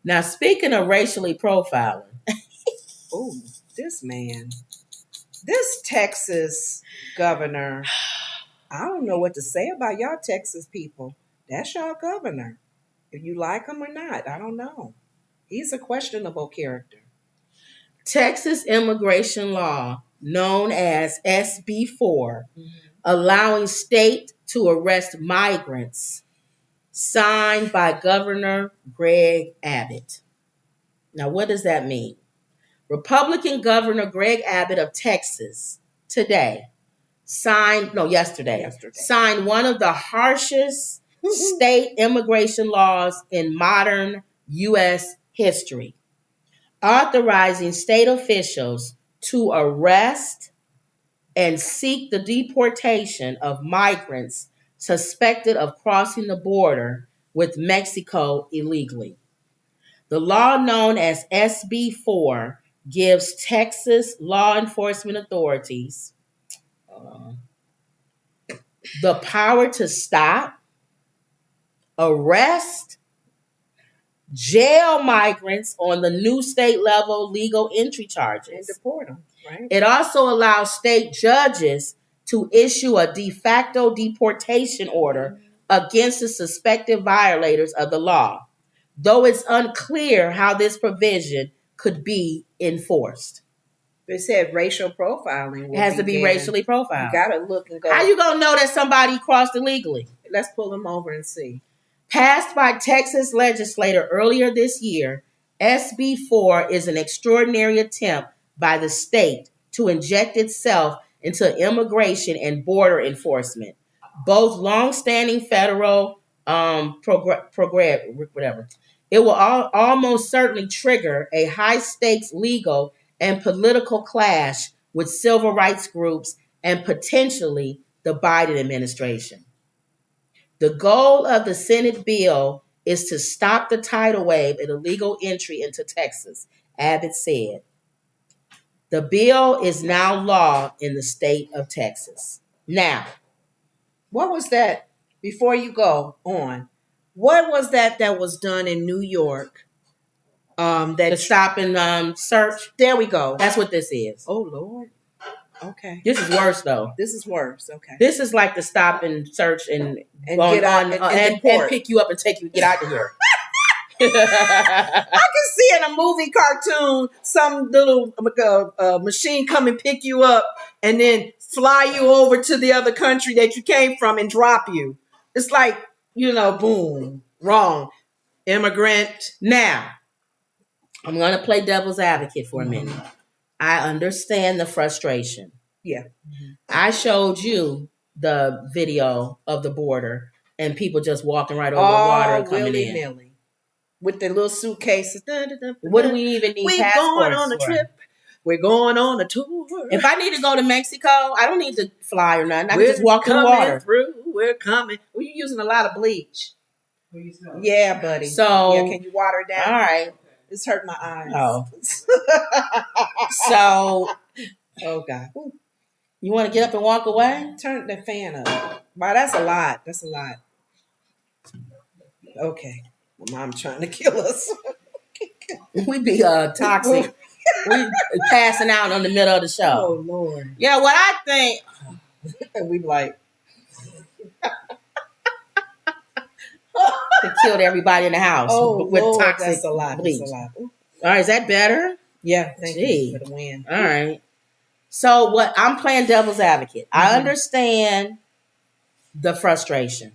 Now, speaking of racially profiling. Oh, this man. This Texas governor, I don't know what to say about y'all Texas people. That's y'all governor. If you like him or not, I don't know. He's a questionable character. Texas immigration law, known as SB4, allowing state to arrest migrants, signed by Governor Greg Abbott. Now, what does that mean? Republican Governor Greg Abbott of Texas yesterday, signed one of the harshest state immigration laws in modern U.S. history, authorizing state officials to arrest and seek the deportation of migrants suspected of crossing the border with Mexico illegally. The law, known as SB4, gives Texas law enforcement authorities the power to stop, arrest, jail migrants on the new state level legal entry charges. And deport them, right? It also allows state judges to issue a de facto deportation order against the suspected violators of the law, though it's unclear how this provision could be enforced. They said racial profiling. It has to be racially profiled. You got to look and go. How you going to know that somebody crossed illegally? Let's pull them over and see. Passed by Texas legislator earlier this year, SB4 is an extraordinary attempt by the state to inject itself into immigration and border enforcement, both longstanding federal whatever. It will almost certainly trigger a high-stakes legal and political clash with civil rights groups and potentially the Biden administration. The goal of the Senate bill is to stop the tidal wave of illegal entry into Texas, Abbott said. The bill is now law in the state of Texas. Now, what was that, before you go on, what was that was done in New York? The stop and search. There we go. That's what this is. Oh, Lord. Okay. This is worse, though. This is worse. Okay. This is like the stop and search and get out and pick you up and take you, get out of here. I can see in a movie cartoon some little machine come and pick you up and then fly you over to the other country that you came from and drop you. It's like, boom, wrong. Immigrant. Now, I'm going to play devil's advocate for a minute. I understand the frustration. Yeah. I showed you the video of the border and people just walking right over the water and coming in. Willy-nilly. With their little suitcases. What do we even need passports for? We're going on a trip. We're going on a tour. If I need to go to Mexico, I don't need to fly or nothing. I can just walk in the water. We're coming. Well, you're using a lot of bleach. Yeah, buddy. So, can you water it down? All right. It's hurt my eyes. Oh. So. Oh, God. You want to get up and walk away? Turn the fan up. Wow, that's a lot. That's a lot. Okay. Well, Mom trying to kill us. We be toxic. We passing out in the middle of the show. Oh, Lord. Yeah, what I think. And we like. They killed everybody in the house with Lord, toxic that's a lot. bleach. That's a lot. All right, is that better? Yeah, thank you for the win. All right. So what I'm playing devil's advocate. I understand the frustration.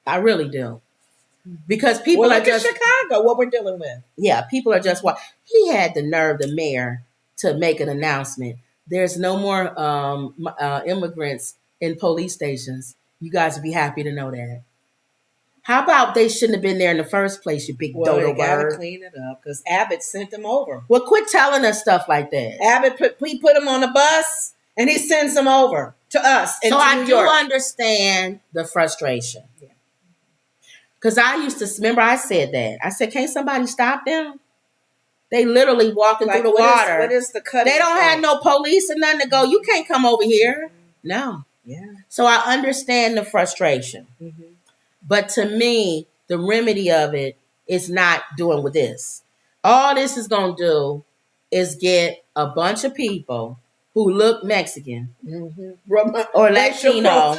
I really do. Because people are just Chicago, what we're dealing with. Yeah, people are just he had the nerve, the mayor, to make an announcement. There's no more immigrants in police stations. You guys would be happy to know that. How about they shouldn't have been there in the first place, you big dodo they gotta bird? Clean it up because Abbott sent them over. Well, quit telling us stuff like that. Abbott put them on a bus and he sends them over to us. So I do understand the frustration. Because I used to remember I said that. I said, can't somebody stop them? They literally walking through the water. What is the cut? They don't have no police or nothing to go. You can't come over here. No. Yeah. So I understand the frustration. But to me, the remedy of it is not doing with this. All this is going to do is get a bunch of people who look Mexican or Latino.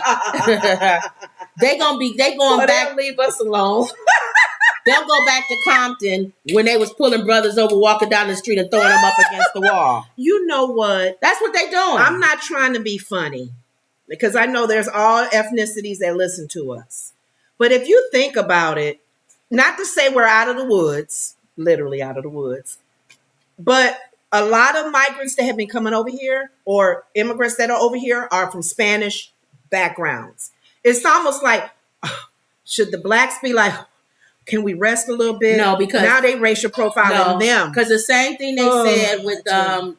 They going back. They'll leave us alone. They'll go back to Compton when they was pulling brothers over, walking down the street and throwing them up against the wall. You know what? That's what they doing. I'm not trying to be funny because I know there's all ethnicities that listen to us. But if you think about it, not to say we're out of the woods, literally out of the woods, but a lot of migrants that have been coming over here or immigrants that are over here are from Spanish backgrounds. It's almost like, should the blacks be like, can we rest a little bit? No, because now they racial profiling them. Because the same thing they said with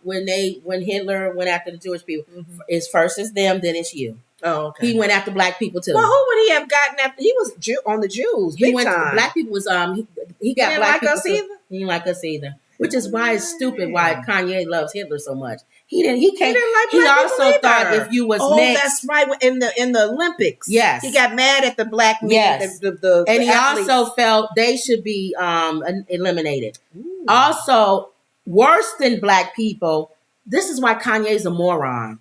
when Hitler went after the Jewish people, it's first it's them, then it's you. Oh, okay. He went after black people too. Well, who would he have gotten after? He was on the Jews. Big time. Black people was he got black people us either. He didn't like us either. Which is why it's stupid why Kanye loves Hitler so much. He also thought if you was mixed. That's right. In the Olympics. Yes. He got mad at the black men. Yes. The and he athletes. also felt they should be eliminated. Ooh. Also, worse than black people, this is why Kanye's a moron.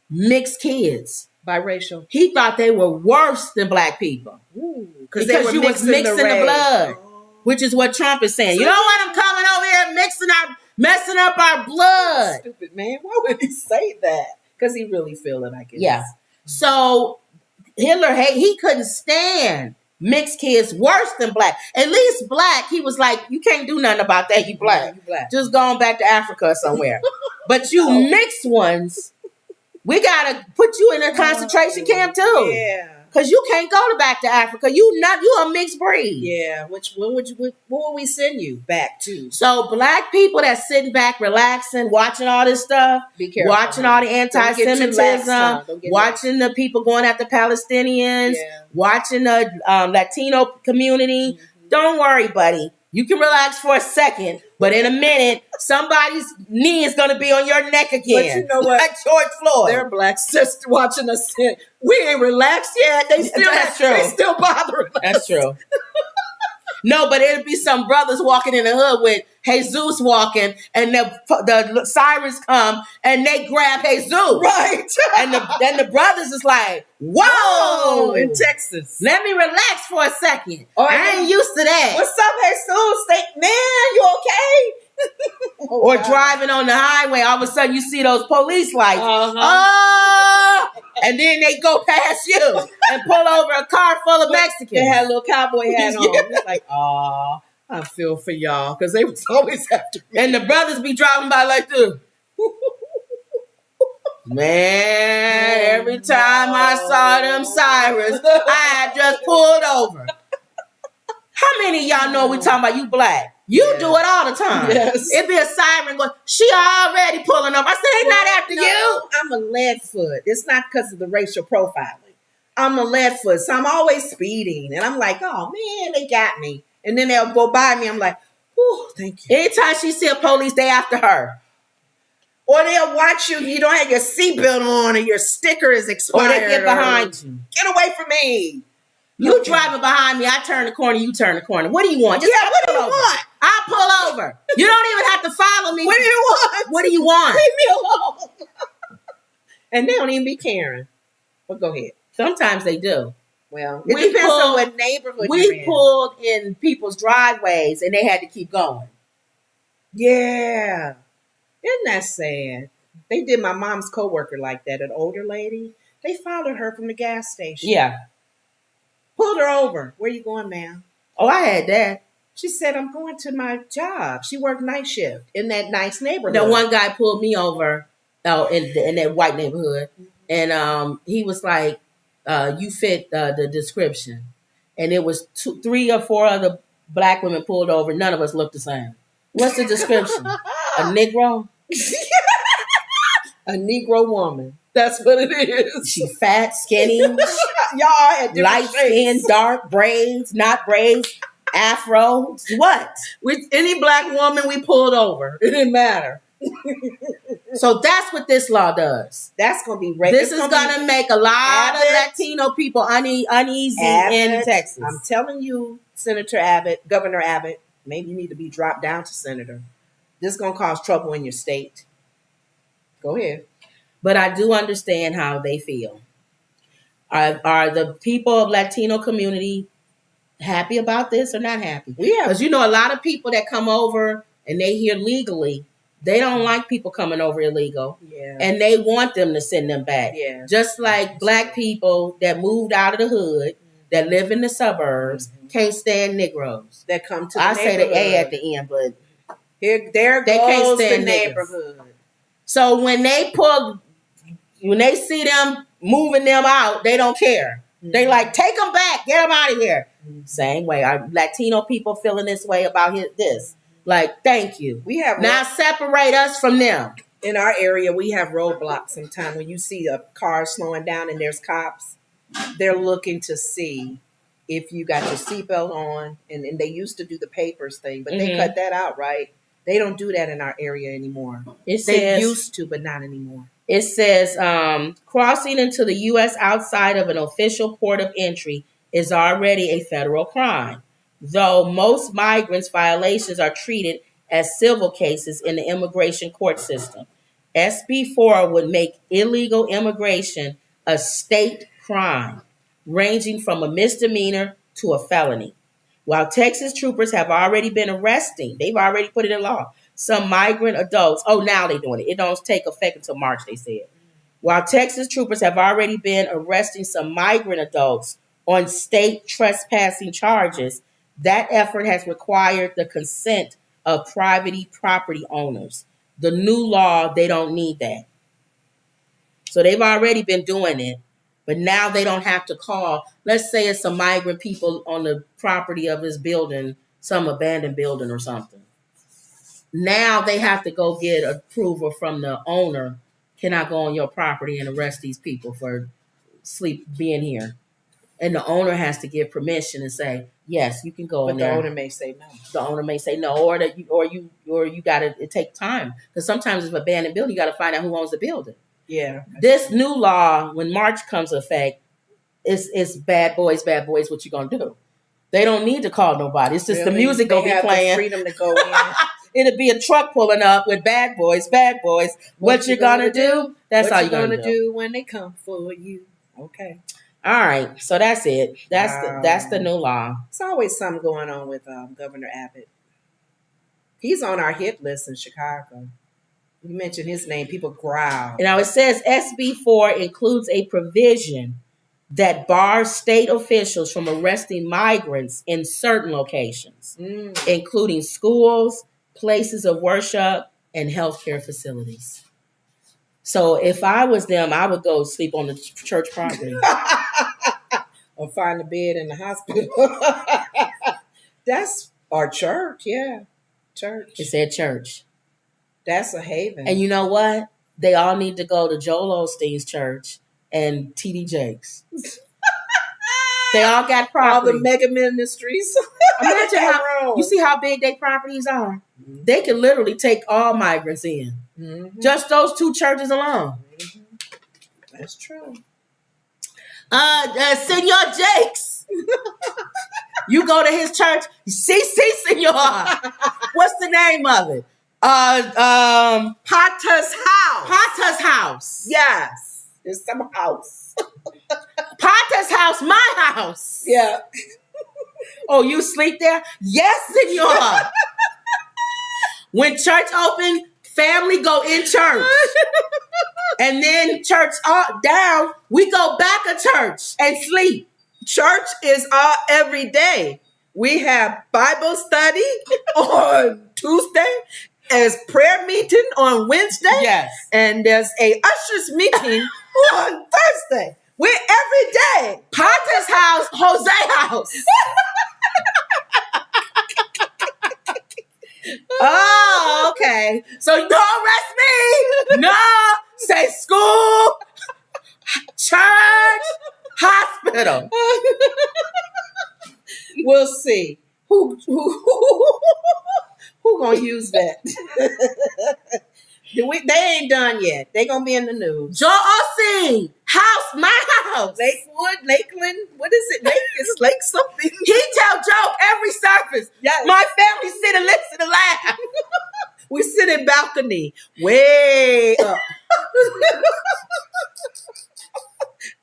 Mixed kids. Biracial. He thought they were worse than black people. Because you was mixing the blood. Which is what Trump is saying. You don't want them coming over here messing up our blood. Stupid man. Why would he say that? Because he really feel it, I guess. Yeah. So Hitler, he couldn't stand mixed kids worse than black. At least black, he was like, you can't do nothing about that. You black. Just going back to Africa or somewhere. But you mixed ones, we gotta put you in a concentration camp too. Yeah. Because you can't go back to Africa. You a mixed breed. Yeah. What would we send you back to? So black people that's sitting back, relaxing, watching all this stuff, be careful, watching all the anti-Semitism, watching the people going after Palestinians, watching the Latino community. Mm-hmm. Don't worry, buddy. You can relax for a second, but in a minute, somebody's knee is going to be on your neck again. But you know what? Like George Floyd. They're blacks just watching us. We ain't relaxed yet. They still bothering us. That's true. No, but it'll be some brothers walking in the hood with Jesus walking, and the sirens come, and they grab Jesus. Right. and the brothers is like, whoa! In Texas. Let me relax for a second. I ain't used to that. What's up, Jesus? Man, you okay? Or driving on the highway, all of a sudden you see those police lights. And then they go past you and pull over a car full of Mexicans. They had a little cowboy hat on. It's like, I feel for y'all because they was always after me. And the brothers be driving by like this. Man, every time I saw them sirens, I had just pulled over. How many of y'all know we talking about you black? You do it all the time. Yes. It be a siren going, she already pulling up. I said, they not after you. I'm a leadfoot. It's not because of the racial profiling. I'm a leadfoot, so I'm always speeding. And I'm like, oh, man, they got me. And then they'll go by me. I'm like, oh, thank you. Anytime she see a police, they after her. Or they'll watch you. You don't have your seatbelt on or your sticker is expired. Or they get behind you. Get away from me. You driving behind me, I turn the corner, you turn the corner. What do you want? Just what do you want? I'll pull over. You don't even have to follow me. What do you want? What do you want? Leave me alone. And they don't even be caring. But go ahead. Sometimes they do. Well, it depends on what neighborhood you're in. We pulled in people's driveways and they had to keep going. Yeah. Isn't that sad? They did my mom's coworker like that, an older lady. They followed her from the gas station. Yeah. Pulled her over. Where you going, ma'am? Oh, I had that. She said, I'm going to my job. She worked night shift in that nice neighborhood. The one guy pulled me over in that white neighborhood. And he was like, you fit the description. And it was 3 or 4 other black women pulled over. None of us looked the same. What's the description? A Negro? A Negro woman. That's what it is. She fat, skinny. Y'all had light skin, dark, braids, not braids, afro. What? With any black woman we pulled over. It didn't matter. So that's what this law does. That's going to be This is going to make a lot of Latino people uneasy in Texas. I'm telling you, Senator Abbott, Governor Abbott, maybe you need to be dropped down to senator. This is going to cause trouble in your state. Go ahead. But I do understand how they feel. Are the people of Latino community happy about this or not happy? Yeah. Because, a lot of people that come over and they here legally, they don't like people coming over illegal. Yeah. And they want them to send them back. Yeah. Just like black people that moved out of the hood, that live in the suburbs, can't stand Negroes. That come to the I say the A at the end, but there they can't goes stand the neighborhood. So when they see them moving them out, they don't care. They like, take them back, get them out of here. Same way, our Latino people feeling this way about this. Like, thank you. We have now separate us from them. In our area, we have roadblocks sometimes. When you see a car slowing down and there's cops, they're looking to see if you got your seatbelt on. And they used to do the papers thing, but they cut that out, right? They don't do that in our area anymore. They used to, but not anymore. It says crossing into the U.S. outside of an official port of entry is already a federal crime, though most migrants' violations are treated as civil cases in the immigration court system. SB4 would make illegal immigration a state crime, ranging from a misdemeanor to a felony. While Texas troopers have already been arresting, they've already put it in law, some migrant adults. Oh, now they're doing it. It don't take effect until March, they said. While Texas troopers have already been arresting some migrant adults on state trespassing charges, that effort has required the consent of private property owners. The new law, they don't need that. So they've already been doing it, but now they don't have to call. Let's say it's some migrant people on the property of this building, some abandoned building or something. Now they have to go get approval from the owner. Can I go on your property and arrest these people for being here? And the owner has to give permission and say, yes, you can go in there. But the owner may say no. The owner may say no, or you gotta take time. Because sometimes if abandoned building, you gotta find out who owns the building. Yeah. This new law, when March comes to effect, it's bad boys, what you gonna do? They don't need to call nobody. It's just really? The music gonna be playing. The freedom to go in. It'll be a truck pulling up with bad boys. What you gonna do? That's all you're gonna do when they come for you. Okay. All right. So that's it. That's the new law. It's always something going on with Governor Abbott. He's on our hit list in Chicago. You mention his name, people growl. Now it says SB4 includes a provision that bars state officials from arresting migrants in certain locations, including schools, places of worship, and healthcare facilities. So if I was them, I would go sleep on the church property. Or find a bed in the hospital. That's our church, yeah. Church. It said church. That's a haven. And you know what? They all need to go to Joel Osteen's church and T.D. Jakes. They all got property. All the mega ministries. Imagine how, you see how big their properties are? Mm-hmm. They can literally take all migrants in. Mm-hmm. Just those two churches alone. Mm-hmm. That's true. Senor Jakes. You go to his church. Senor. What's the name of it? Potter's House. Potter's House. Yes. It's some house. Potter's House, my house. Yeah. Oh, you sleep there? Yes, senor. When church open, family go in church. And then church down, we go back to church and sleep. Church is every day. We have Bible study on Tuesday. There's prayer meeting on Wednesday. Yes. And there's a ushers meeting on Thursday. We're every day. Potter's House, Jose House. Oh, okay. So don't arrest me. No. Say school, church, hospital. We'll see. Who gonna use that? They ain't done yet. They gonna be in the news. Joel Osteen, house, my house. Lakeland. What is it? It's Lake something. He tell joke every surface. Yes. My family sit and listen and laugh. We sit in balcony way up.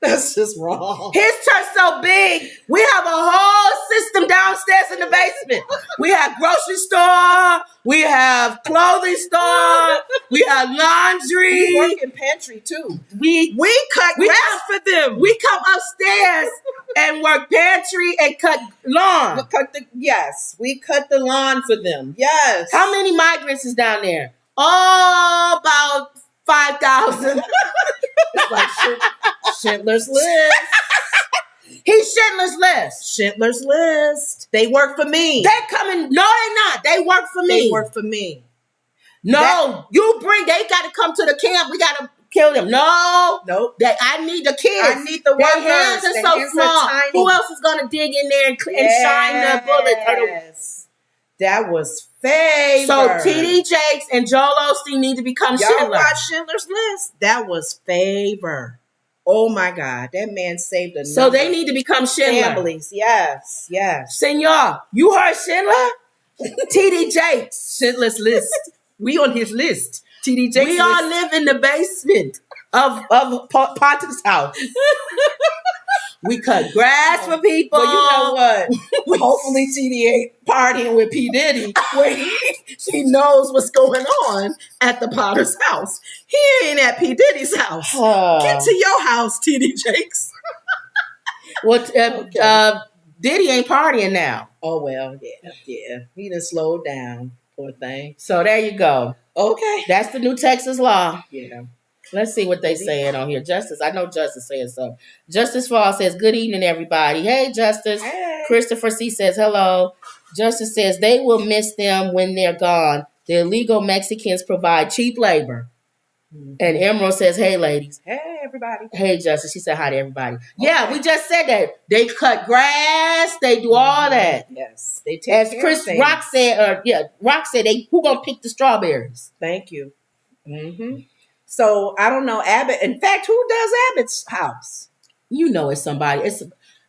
That's just wrong. His church so big, we have a whole system downstairs in the basement. We have grocery store, we have clothing store, we have laundry. We work in pantry too. We cut grass for them. We come upstairs and work pantry and cut lawn. We cut the lawn for them. Yes. How many migrants is down there? Oh, about 5,000. It's like Schindler's List. He's Schindler's List. Schindler's List. They work for me. They're coming. No, they're not. They work for me. They work for me. No, they got to come to the camp. We got to kill them. No. Nope. I need the kids. I need the workers. Their hands are so small. Who else is going to dig in there and shine the bullet? Yes. That was favor. So T.D. Jakes and Joel Osteen need to become Y'all Schindler. watch Schindler's List. That was favor. Oh my God, that man saved a So they need to become Schindler. Families. Yes, yes. Senor, you heard Schindler? T.D. Jakes. Schindler's List. We on his list. T.D. Jakes. We all live in the basement of Pontius' house. We cut grass for people. But you know what? Hopefully TD ain't partying with P. Diddy where he knows what's going on at the Potter's house. He ain't at P. Diddy's house. Get to your house, TD Jakes. Well, Diddy ain't partying now. Oh, well, yeah. He done slowed down, poor thing. So there you go. Okay. That's the new Texas law. Yeah. Let's see what they saying on here. Justice, I know Justice saying something. Justice Fall says, good evening, everybody. Hey, Justice. Hey. Christopher C. says, hello. Justice says, they will miss them when they're gone. The illegal Mexicans provide cheap labor. Mm-hmm. And Emerald says, hey, ladies. Hey, everybody. Hey, Justice. She said hi to everybody. Okay. Yeah, we just said that. They cut grass. They do all that. Yes. They take care Chris of things. Rock said, who gonna pick the strawberries? Thank you. Mm-hmm. So I don't know Abbott. In fact, who does Abbott's house? You know it's somebody.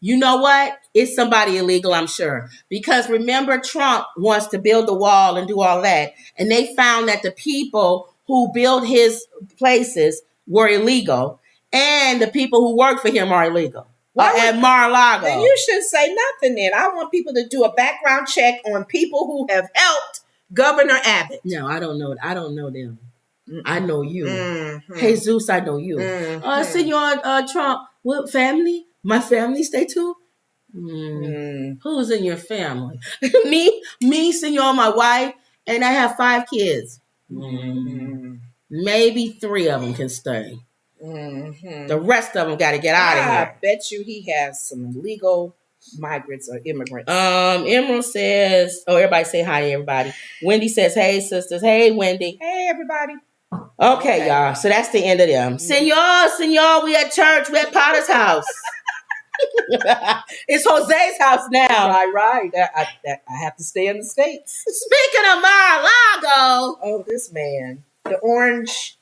You know what? It's somebody illegal, I'm sure. Because remember, Trump wants to build the wall and do all that. And they found that the people who built his places were illegal. And the people who work for him are illegal. At Mar-a-Lago. Then you shouldn't say nothing then. I want people to do a background check on people who have helped Governor Abbott. No, I don't know. I don't know them. I know you. Mm-hmm. Hey, Zeus, I know you. Mm-hmm. Senor Trump, what family? My family stay too? Who's in your family? me, Senor, my wife, and I have 5 kids. Mm-hmm. Maybe 3 of them can stay. Mm-hmm. The rest of them got to get out of here. I bet you he has some illegal migrants or immigrants. Emerald says, everybody say hi to everybody. Wendy says, hey, sisters. Hey, Wendy. Hey, everybody. Okay, y'all. So that's the end of them. Senor, we at church. We at Potter's house. It's Jose's house now. Right. I have to stay in the States. Speaking of Mar-a-Lago. Oh, this man. The orange